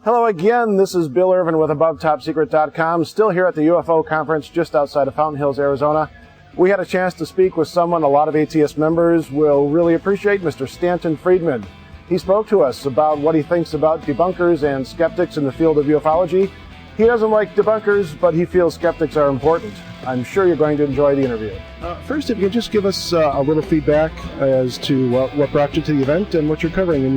Hello again, this is Bill Irvin with AboveTopSecret.com, still here at the UFO Conference just outside of Fountain Hills, Arizona. We had a chance to speak with someone a lot of ATS members will really appreciate, Mr. Stanton Friedman. He spoke to us about what he thinks about debunkers and skeptics in the field of ufology. He doesn't like debunkers, but he feels skeptics are important. I'm sure you're going to enjoy the interview. First, if you can just give us a little feedback as to what brought you to the event and what you're covering in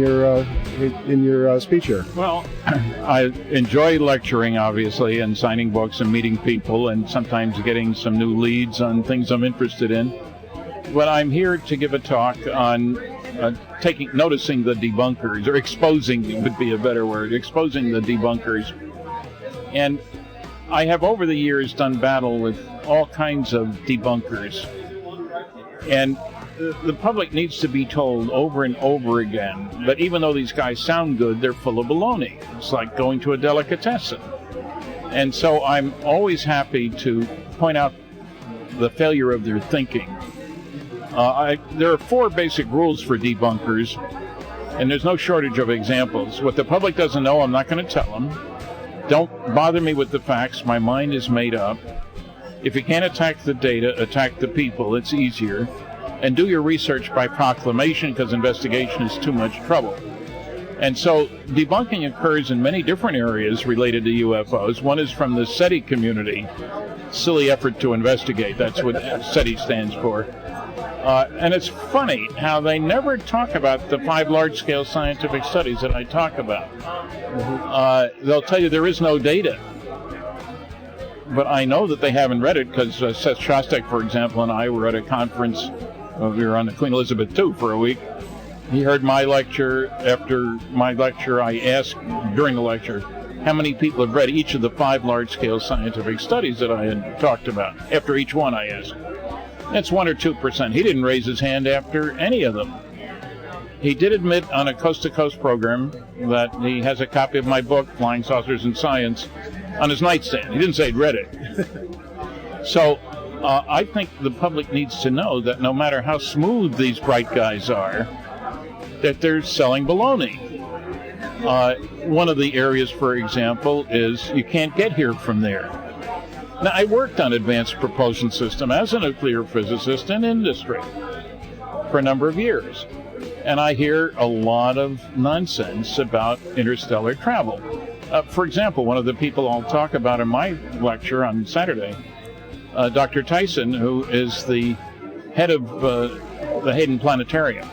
your speech here. Well, I enjoy lecturing, obviously, and signing books and meeting people and sometimes getting some new leads on things I'm interested in. But I'm here to give a talk on noticing the debunkers, or exposing would be a better word, exposing the debunkers. And I have over the years done battle with all kinds of debunkers. And the public needs to be told over and over again that even though these guys sound good, they're full of baloney. It's like going to a delicatessen. And so I'm always happy to point out the failure of their thinking. There are 4 basic rules for debunkers, and there's no shortage of examples. What the public doesn't know, I'm not going to tell them. Don't bother me with the facts. My mind is made up. If you can't attack the data, attack the people. It's easier. And do your research by proclamation, because investigation is too much trouble. And so debunking occurs in many different areas related to UFOs. One is from the SETI community. Silly effort to investigate. That's what SETI stands for. And it's funny how they never talk about the 5 large-scale scientific studies that I talk about. They'll tell you there is no data. But I know that they haven't read it because Seth Shostak, for example, and I were at a conference. We were on the Queen Elizabeth II for a week. He heard my lecture. After my lecture, I asked during the lecture how many people have read each of the 5 large-scale scientific studies that I had talked about. After each one, I asked. That's 1 or 2%. He didn't raise his hand after any of them. He did admit on a coast-to-coast program that he has a copy of my book, Flying Saucers and Science, on his nightstand. He didn't say he'd read it. So I think the public needs to know that no matter how smooth these bright guys are, that they're selling baloney. One of the areas, for example, is you can't get here from there. Now, I worked on advanced propulsion system as a nuclear physicist in industry for a number of years. And I hear a lot of nonsense about interstellar travel. For example, one of the people I'll talk about in my lecture on Saturday, Dr. Tyson, who is the head of the Hayden Planetarium.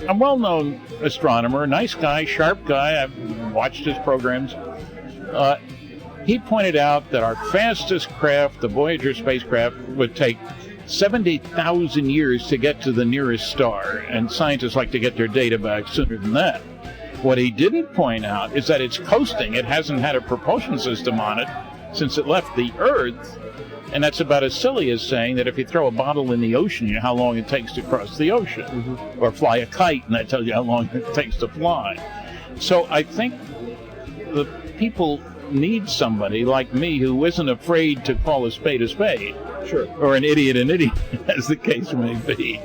A well-known astronomer, nice guy, sharp guy. I've watched his programs. He pointed out that our fastest craft, the Voyager spacecraft, would take 70,000 years to get to the nearest star, and scientists like to get their data back sooner than that. What he didn't point out is that it's coasting. It hasn't had a propulsion system on it since it left the Earth, and that's about as silly as saying that if you throw a bottle in the ocean, you know how long it takes to cross the ocean, or fly a kite, and that tells you how long it takes to fly. So I think the people need somebody like me who isn't afraid to call a spade, sure, or an idiot, as the case may be.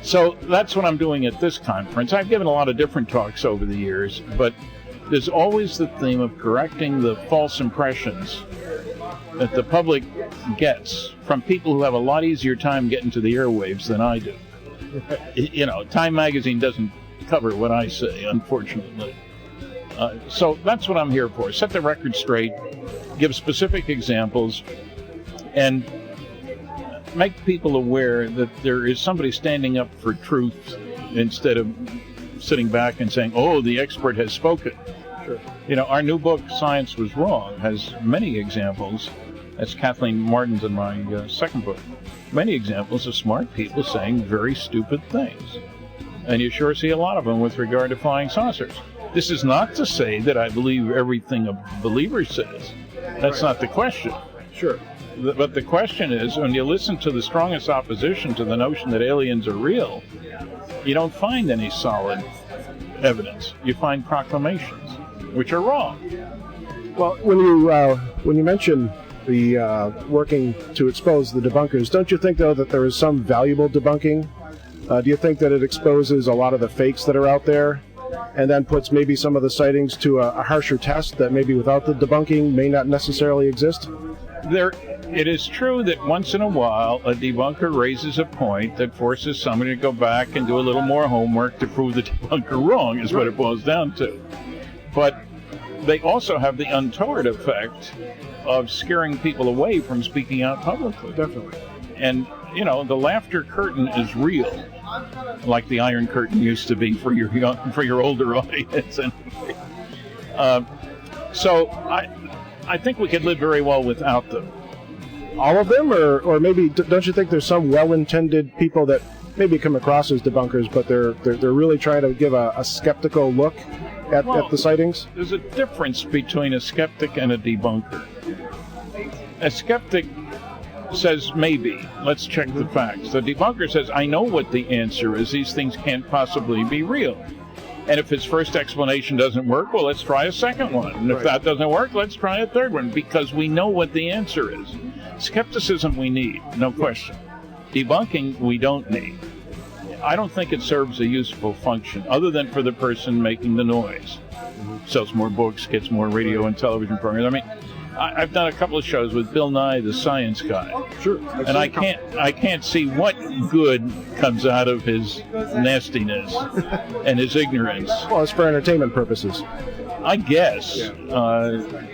So that's what I'm doing at this conference. I've given a lot of different talks over the years, but there's always the theme of correcting the false impressions that the public gets from people who have a lot easier time getting to the airwaves than I do. You know, Time magazine doesn't cover what I say, unfortunately. So that's what I'm here for. Set the record straight, give specific examples, and make people aware that there is somebody standing up for truth instead of sitting back and saying, oh, the expert has spoken. Sure. You know, our new book, Science Was Wrong, has many examples. That's Kathleen Martin's in my second book. Many examples of smart people saying very stupid things. And you sure see a lot of them with regard to flying saucers. This is not to say that I believe everything a believer says. That's not the question. Sure. But the question is, when you listen to the strongest opposition to the notion that aliens are real, you don't find any solid evidence. You find proclamations, which are wrong. Well, when you mention the working to expose the debunkers, don't you think, though, that there is some valuable debunking? Do you think that it exposes a lot of the fakes that are out there? and then puts maybe some of the sightings to a harsher test that maybe without the debunking may not necessarily exist? It is true that once in a while a debunker raises a point that forces somebody to go back and do a little more homework to prove the debunker wrong, is what it boils down to. But they also have the untoward effect of scaring people away from speaking out publicly. Definitely. And, you know, the laughter curtain is real, like the Iron Curtain used to be for your older audience. So I think we could live very well without them. All of them, or maybe don't you think there's some well-intended people that maybe come across as debunkers, but they're really trying to give a skeptical look at the sightings? There's a difference between a skeptic and a debunker. A skeptic says, maybe, let's check the facts. The debunker says, I know what the answer is. These things can't possibly be real. And if his first explanation doesn't work, well, let's try a second one. And if that doesn't work, let's try a third one, because we know what the answer is. Skepticism we need, no question. Debunking we don't need. I don't think it serves a useful function, other than for the person making the noise. Sells more books, gets more radio and television programs. I mean, I've done a couple of shows with Bill Nye, the science guy. Sure. And I can't see what good comes out of his nastiness and his ignorance. Well, it's for entertainment purposes. I guess.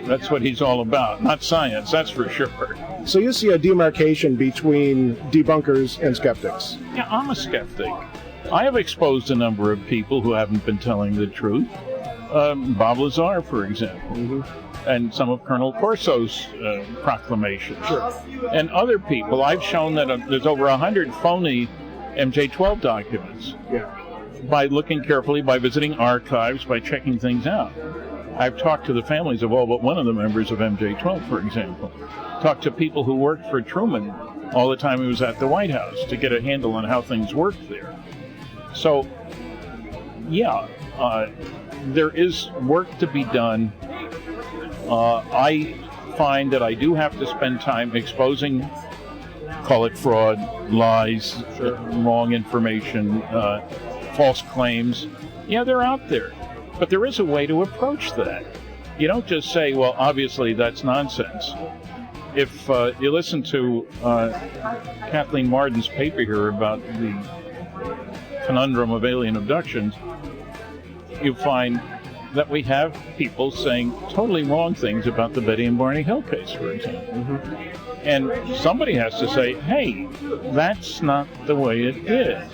That's what he's all about. Not science, that's for sure. So you see a demarcation between debunkers and skeptics? Yeah, I'm a skeptic. I have exposed a number of people who haven't been telling the truth. Bob Lazar, for example. And some of Colonel Corso's proclamations. Sure. And other people. I've shown that there's over 100 phony MJ-12 documents. Yeah. By looking carefully, by visiting archives, by checking things out. I've talked to the families of all but one of the members of MJ-12, for example. Talked to people who worked for Truman all the time he was at the White House to get a handle on how things worked there. So, yeah, there is work to be done. I find that I do have to spend time exposing, call it fraud, lies, wrong information, false claims. Yeah, they're out there. But there is a way to approach that. You don't just say, well, obviously that's nonsense. If you listen to Kathleen Marden's paper here about the conundrum of alien abductions, you find that we have people saying totally wrong things about the Betty and Barney Hill case, for example. And somebody has to say, hey, that's not the way it is.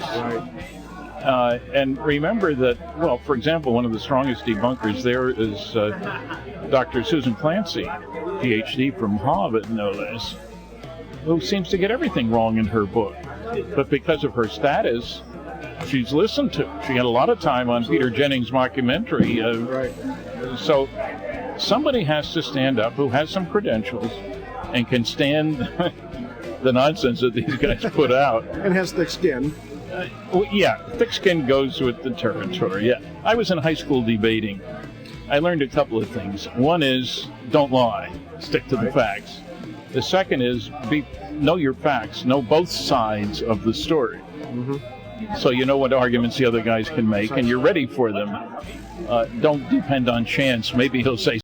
And remember that, well, for example, one of the strongest debunkers there is Dr. Susan Clancy, PhD from Harvard, no less, who seems to get everything wrong in her book. But because of her status, she's listened to. She had a lot of time on Peter Jennings' mockumentary. So somebody has to stand up who has some credentials and can stand the nonsense that these guys put out. And has thick skin. Well, yeah, thick skin goes with the territory. Yeah, I was in high school debating. I learned a couple of things. One is don't lie, stick to the facts. The second is know your facts, know both sides of the story. So you know what arguments the other guys can make, and you're ready for them. Don't depend on chance. Maybe he'll say